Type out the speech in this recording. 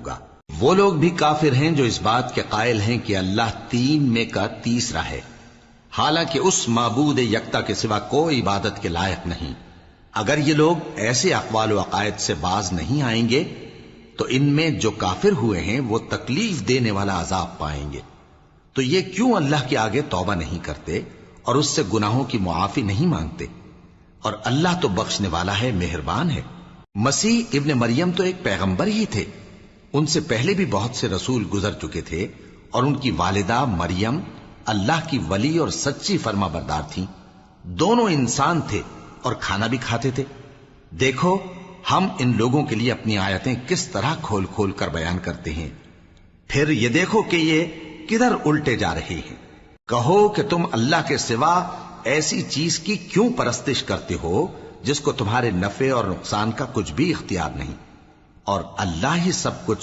ہوگا۔ وہ لوگ بھی کافر ہیں جو اس بات کے قائل ہیں کہ اللہ تین میں کا تیسرا ہے، حالانکہ اس معبود یکتا کے سوا کوئی عبادت کے لائق نہیں۔ اگر یہ لوگ ایسے اقوال و عقائد سے باز نہیں آئیں گے تو ان میں جو کافر ہوئے ہیں وہ تکلیف دینے والا عذاب پائیں گے۔ تو یہ کیوں اللہ کے آگے توبہ نہیں کرتے اور اس سے گناہوں کی معافی نہیں مانگتے؟ اور اللہ تو بخشنے والا ہے، مہربان ہے۔ مسیح ابن مریم تو ایک پیغمبر ہی تھے، ان سے پہلے بھی بہت سے رسول گزر چکے تھے، اور ان کی والدہ مریم اللہ کی ولی اور سچی فرما بردار تھیں۔ دونوں انسان تھے اور کھانا بھی کھاتے تھے۔ دیکھو ہم ان لوگوں کے لیے اپنی آیتیں کس طرح کھول کھول کر بیان کرتے ہیں، پھر یہ دیکھو کہ یہ کدھر الٹے جا رہے ہیں۔ کہو کہ تم اللہ کے سوا ایسی چیز کی کیوں پرستش کرتے ہو جس کو تمہارے نفع اور نقصان کا کچھ بھی اختیار نہیں، اور اللہ ہی سب کچھ